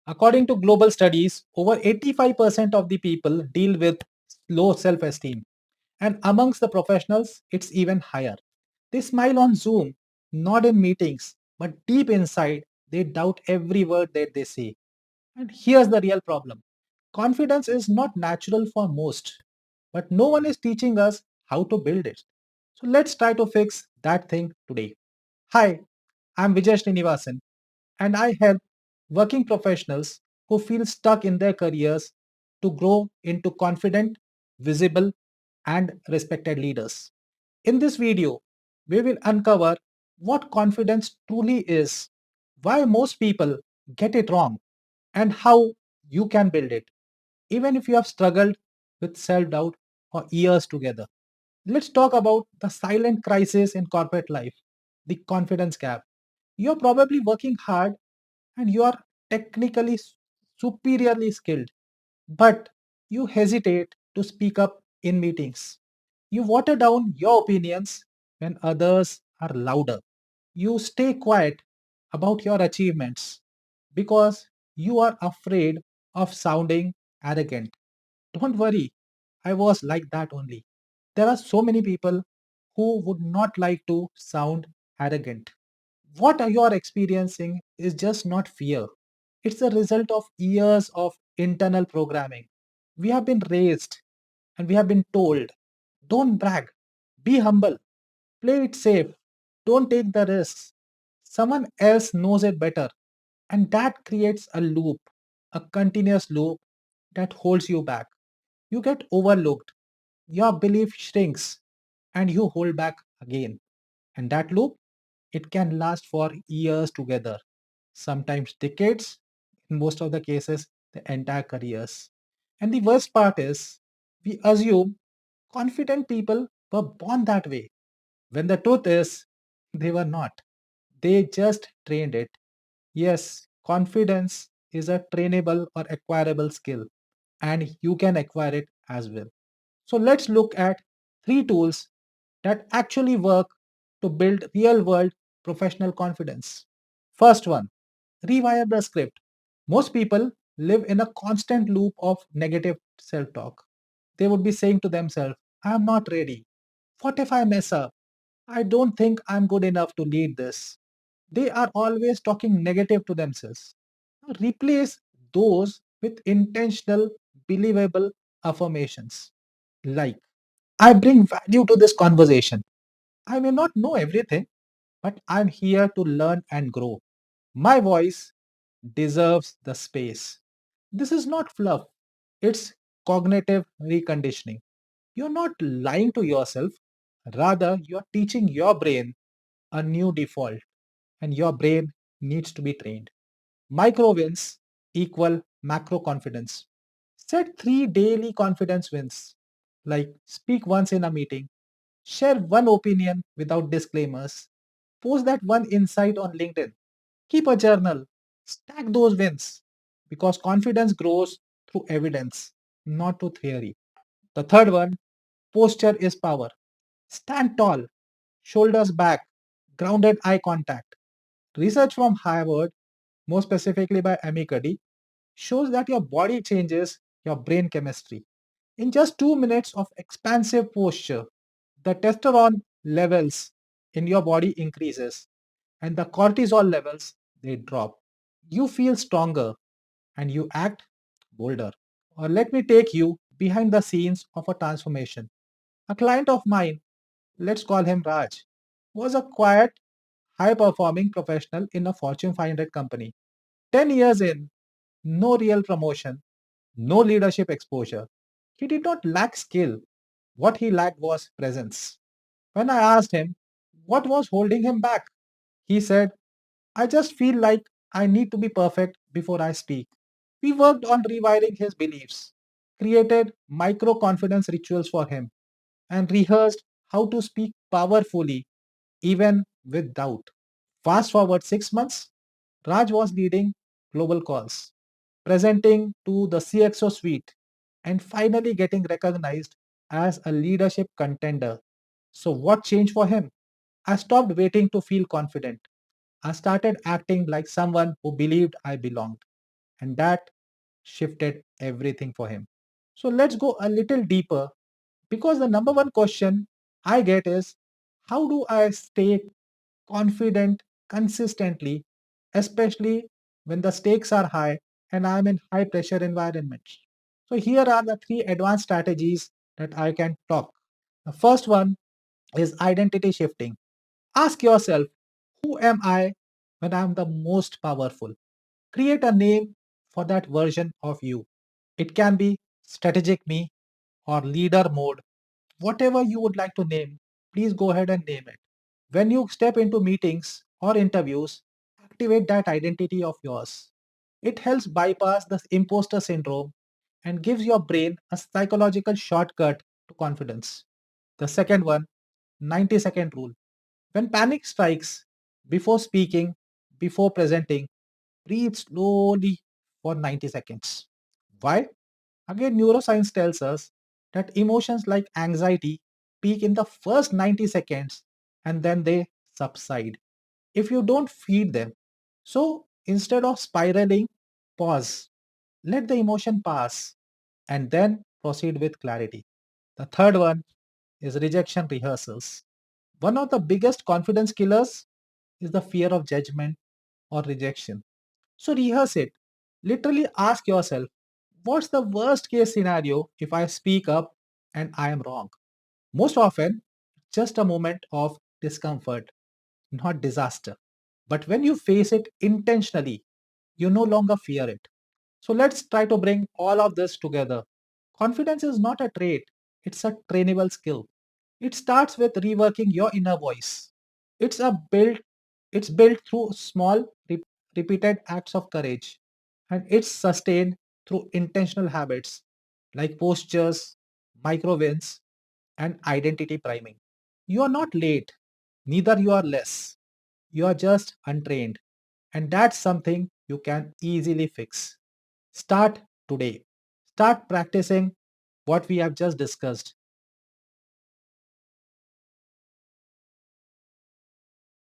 According to global studies, over 85% of the people deal with low self esteem, and amongst the professionals, it's even higher. They smile on Zoom, not in meetings, but deep inside, they doubt every word that they say. And here's the real problem: confidence is not natural for most, but no one is teaching us how to build it. So let's try to fix that thing today. Hi, I'm Vijay Srinivasan, and I help working professionals who feel stuck in their careers to grow into confident, visible, and respected leaders. In this video, we will uncover what confidence truly is, why most people get it wrong, and how you can build it, even if you have struggled with self doubt for years together. Let's talk about the silent crisis in corporate life, the confidence gap. You're probably working hard and you are technically superiorly skilled, but you hesitate to speak up in meetings. You water down your opinions when others are louder. You stay quiet about your achievements because you are afraid of sounding arrogant. Don't worry, I was like that only. There are so many people who would not like to sound arrogant. What you are experiencing is just not fear. It's a result of years of internal programming. We have been raised and we have been told, don't brag, be humble, play it safe, don't take the risks. Someone else knows it better. And that creates a loop, a continuous loop that holds you back. You get overlooked, your belief shrinks, and you hold back again. And that loop, it can last for years together, sometimes decades, in most of the cases, the entire careers. And the worst part is, we assume confident people were born that way, when the truth is, they were not. They just trained it. Yes, confidence is a trainable or acquirable skill, and you can acquire it as well. So let's look at three tools that actually work to build real world professional confidence. First one, rewire the script. Most people live in a constant loop of negative self talk. They would be saying to themselves, I am not ready. What if I mess up? I don't think I'm good enough to lead this. They are always talking negative to themselves. Replace those with intentional, believable affirmations like, I bring value to this conversation. I may not know everything, but I'm here to learn and grow. My voice deserves the space. This is not fluff, it's cognitive reconditioning. You're not lying to yourself, rather, you're teaching your brain a new default, and your brain needs to be trained. Micro wins equal macro confidence. Set 3 daily confidence wins, like speak once in a meeting, share one opinion without disclaimers, post that one insight on LinkedIn, keep a journal, stack those wins, because confidence grows through evidence, not through theory. The third one, posture is power. Stand tall, shoulders back, grounded eye contact. Research from Harvard, more specifically by Amy Cuddy, shows that your body changes your brain chemistry. In just 2 minutes of expansive posture, the testosterone levels in your body increases and the cortisol levels they drop. You feel stronger and you act bolder. Or let me take you behind the scenes of a transformation. A client of mine, let's call him Raj, was a quiet, high performing professional in a Fortune 500 company. 10 years in, no real promotion, no leadership exposure. He did not lack skill. What he lacked was presence. When I asked him what was holding him back, he said, I just feel like I need to be perfect before I speak. We worked on rewiring his beliefs, created micro confidence rituals for him, and rehearsed how to speak powerfully even with doubt. Fast forward 6 months, Raj was leading global calls, presenting to the CXO suite, and finally getting recognized as a leadership contender. So, what changed for him? I stopped waiting to feel confident. I started acting like someone who believed I belonged. And that shifted everything for him. So let's go a little deeper because the number one question I get is, how do I stay confident consistently, especially when the stakes are high and I'm in high pressure environments? So here are the three advanced strategies that I can talk. The first one is identity shifting. Ask yourself, who am I when I'm the most powerful? Create a name for that version of you. It can be strategic me or leader mode, whatever you would like to name. Please go ahead and name it. When you step into meetings or interviews, activate that identity of yours. It helps bypass the imposter syndrome and gives your brain a psychological shortcut to confidence. The second one, 90-second rule. When panic strikes, before speaking, before presenting, breathe slowly for 90 seconds. Why? Again, neuroscience tells us that emotions like anxiety peak in the first 90 seconds and then they subside if you don't feed them. So instead of spiraling, pause, let the emotion pass, and then proceed with clarity. The third one is rejection rehearsals. One of the biggest confidence killers is the fear of judgment or rejection. So rehearse it. Literally ask yourself, what's the worst case scenario if I speak up and I am wrong? Most often, just a moment of discomfort, not disaster. But when you face it intentionally, you no longer fear it. So let's try to bring all of this together. Confidence is not a trait, it's a trainable skill. It starts with reworking your inner voice. It's a built it's built through small repeated acts of courage, and it's sustained through intentional habits like postures, micro wins, and identity priming. You are not late, neither you are less. You are just untrained, and that's something you can easily fix. Start today. Start practicing what we have just discussed.